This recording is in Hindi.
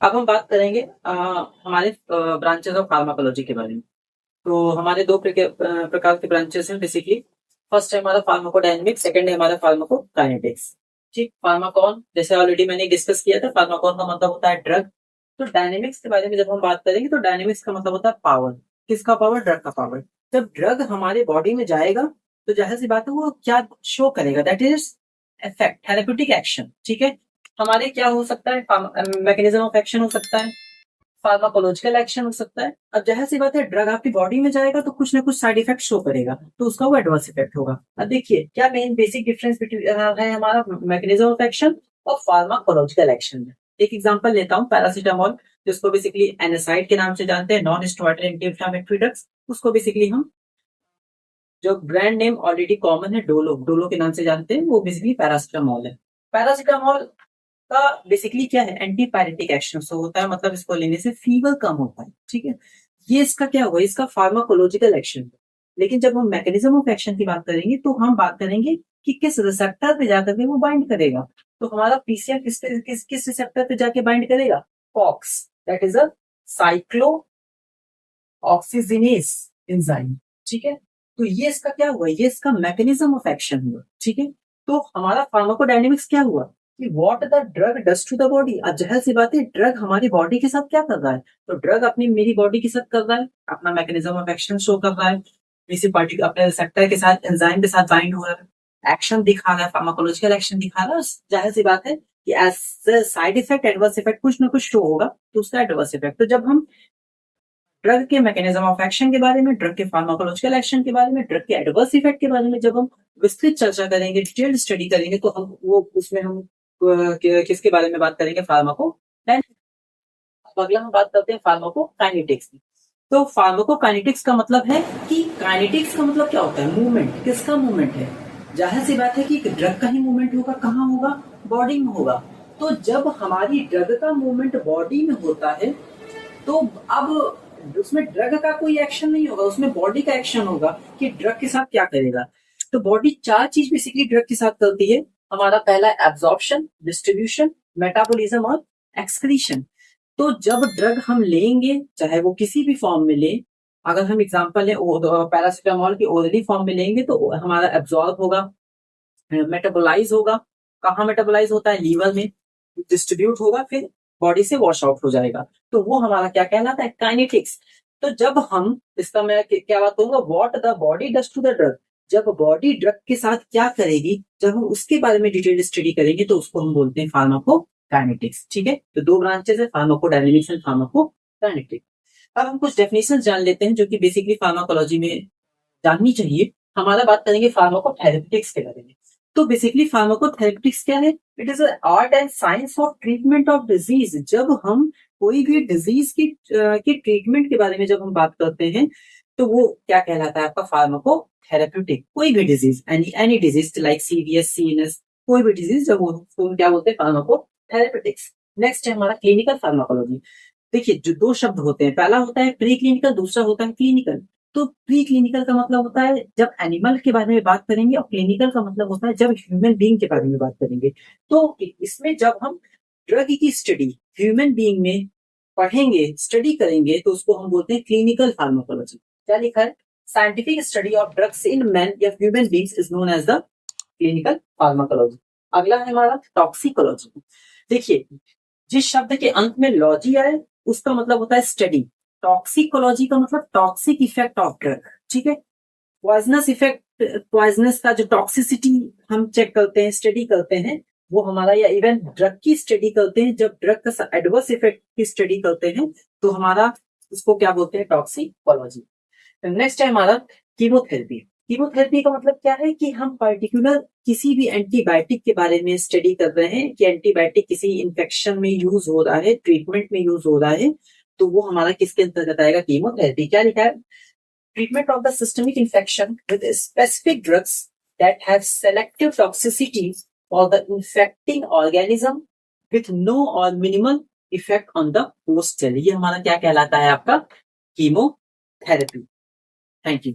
अब हम बात करेंगे हमारे ब्रांचेस ऑफ फार्माकोलॉजी के बारे में। तो हमारे दो प्रकार के ब्रांचेस हैं बेसिकली। फर्स्ट है हमारा फार्माकोडायनेमिक्स, सेकंड है हमारा फार्माकोकाइनेटिक्स। ठीक, फार्माकॉन जैसे ऑलरेडी मैंने डिस्कस किया था, फार्माकॉन का मतलब होता है ड्रग। तो डायनेमिक्स के बारे में जब हम बात करेंगे तो डायनेमिक्स का मतलब होता है पावर। किसका पावर? ड्रग का पावर। जब ड्रग हमारे बॉडी में जाएगा तो जाहिर सी बात है वो क्या शो करेगा? That is effect, therapeutic action. ठीक है, हमारे क्या हो सकता है? मैकेनिज्म ऑफ एक्शन हो सकता है, फार्माकोलॉजिकल एक्शन हो सकता है। अब जाहिर सी बात है ड्रग आपकी बॉडी में जाएगा तो कुछ ना कुछ साइड इफेक्ट शो करेगा, तो उसका वो एडवर्स इफेक्ट होगा। अब देखिए क्या मेन बेसिक डिफरेंस है हमारा मैकेनिज्म ऑफ एक्शन और फार्माकोलॉजिकल एक्शन में। एक एग्जांपल लेता हूँ, पैरासीटामोल, जिसको बेसिकली एनासाइड के नाम से जानते हैं, non steroidal anti inflammatory drugs. उसको बेसिकली हम, जो ब्रांड नेम ऑलरेडी कॉमन है, डोलो, डोलो के नाम से जानते हैं, वो बेसिकली पैरासीटामोल है। पैरासीटामोल का बेसिकली क्या है? एंटीपायरेटिक एक्शन सो होता है, मतलब इसको लेने से फीवर कम होता है। ठीक है, ये इसका क्या हुआ? इसका फार्माकोलॉजिकल एक्शन। लेकिन जब हम मैकेनिज्म ऑफ एक्शन की बात करेंगे तो हम बात करेंगे कि किस रिसेप्टर पे जाकर के वो बाइंड करेगा। तो हमारा पीसीआर किस रिसेप्टर पे जाके बाइंड करेगा? COX, that is a cyclooxygenase enzyme. ठीक है, तो ये इसका क्या हुआ? ये इसका मैकेनिज्म ऑफ एक्शन हुआ। ठीक है, तो हमारा फार्माकोडायनेमिक्स क्या हुआ कि what the drug does to the body. अब जाहिर सी बात है ड्रग हमारी बॉडी के साथ क्या कर रहा है? तो ड्रग अपनी मेरी बॉडी के साथ कर रहा है, अपना मैकेनिज्म ऑफ एक्शन शो कर रहा है, किसी पार्टी अपने रिसेप्टर के साथ, एंजाइम के साथ बाइंड हो रहा है, एक्शन दिखा रहा है, फार्माकोलॉजिकल एक्शन दिखा रहा है। जाहिर सी बात है कि as side effect, adverse effect कुछ ना कुछ शो होगा, तो उसका एडवर्स इफेक्ट। तो जब हम ड्रग के मैकेनिज्म ऑफ एक्शन के बारे में, ड्रग के फार्माकोलॉजिकल एक्शन के बारे में, ड्रग के एडवर्स इफेक्ट के बारे में जब हम विस्तृत चर्चा करेंगे, डिटेल्ड स्टडी करेंगे, तो हम वो उसमें हम किसके बारे में बात करेंगे? फार्माको। अब अगला हम बात करते हैं फार्माकोकाइनेटिक्स की। तो फार्माकोकाइनेटिक्स का मतलब है कि काइनेटिक्स का मतलब क्या होता है? मूवमेंट। किसका मूवमेंट है? जाहिर सी बात है कि ड्रग का ही मूवमेंट होगा। कहाँ होगा? बॉडी में होगा। तो जब हमारी ड्रग का मूवमेंट बॉडी में होता है तो अब उसमें ड्रग का कोई एक्शन नहीं होगा, उसमें बॉडी का एक्शन होगा कि ड्रग के साथ क्या करेगा। तो बॉडी चार चीज बेसिकली ड्रग के साथ करती है। हमारा पहला एब्जॉर्प्शन, डिस्ट्रीब्यूशन, मेटाबॉलिज्म और एक्सक्रीशन। तो जब ड्रग हम लेंगे, चाहे वो किसी भी फॉर्म में ले, अगर हम एग्जांपल लें पैरासीटामोल की ओरली फॉर्म में लेंगे तो हमारा एब्जॉर्ब होगा, मेटाबोलाइज होगा। कहाँ मेटाबोलाइज होता है? लीवर में। डिस्ट्रीब्यूट होगा, फिर बॉडी से वॉश आउट हो जाएगा। तो वो हमारा क्या कहलाता है? काइनेटिक्स। तो जब हम इसका, मैं क्या बात करूंगा, what the body does to the drug. जब बॉडी ड्रग के साथ क्या करेगी, जब हम उसके बारे में डिटेल स्टडी करेंगे तो उसको हम बोलते हैं फार्माकोकाइनेटिक्स। ठीक है, तो दो ब्रांचेस है, फार्माकोडायनेमिक्स एंड फार्माकोकाइनेटिक्स। अब हम कुछ डेफिनेशन जान लेते हैं जो कि बेसिकली फार्माकोलॉजी में जाननी चाहिए। हमारा बात करेंगे फार्माकोथेरेपेटिक्स के बारे में। तो बेसिकली फार्माकोथेरेपेटिक्स क्या है? It is art and science of treatment of disease. जब हम कोई भी डिजीज की ट्रीटमेंट के बारे में जब हम बात करते हैं तो वो क्या कहलाता है? आपका फार्माकोथेरेप्यूटिक। कोई भी disease, any disease like CVS, CNS, कोई भी डिजीज, जब वो तो क्या बोलते हैं? फार्माकोथेरेपेटिक्स। नेक्स्ट है हमारा क्लिनिकल फार्माकोलॉजी। देखिए जो दो शब्द होते हैं, पहला होता है प्री क्लिनिकल, दूसरा होता है क्लिनिकल। तो प्री क्लिनिकल का मतलब होता है जब एनिमल के बारे में बात करेंगे, और क्लिनिकल का मतलब होता है जब ह्यूमन बीइंग के बारे में बात करेंगे। तो इसमें जब हम ड्रग की स्टडी ह्यूमन बीइंग में पढ़ेंगे, स्टडी करेंगे, तो उसको हम बोलते हैं क्लिनिकल फार्माकोलॉजी। क्या लिखा है? Scientific study of drugs in man या human beings is known as the clinical pharmacology. अगला है हमारा टॉक्सिकोलॉजी। देखिए जिस शब्द के अंत में लॉजी आए उसका मतलब होता है स्टडी। टॉक्सिकोलॉजी का मतलब टॉक्सिक इफेक्ट ऑफ ड्रग। ठीक है, पॉइजनस इफेक्ट, पॉइजनस का जो टॉक्सिसिटी हम चेक करते हैं, स्टडी करते हैं, वो हमारा, या इवन ड्रग की स्टडी करते हैं, जब ड्रग का एडवर्स इफेक्ट की स्टडी करते हैं तो हमारा उसको क्या बोलते हैं? टॉक्सिकोलॉजी। नेक्स्ट है हमारा कीमोथेरेपी। कीमोथेरेपी का मतलब क्या है कि हम पर्टिकुलर किसी भी एंटीबायोटिक के बारे में स्टडी कर रहे हैं कि एंटीबायोटिक किसी इंफेक्शन में यूज हो रहा है, ट्रीटमेंट में यूज हो रहा है, तो वो हमारा किसके अंतर्गत आएगा? कीमोथेरेपी। क्या लिखा है? Treatment of the systemic infection with specific drugs that have selective toxicity for the infecting organism with no और minimal effect on the host cell. ये हमारा क्या कहलाता है? आपका कीमोथेरेपी। Thank you.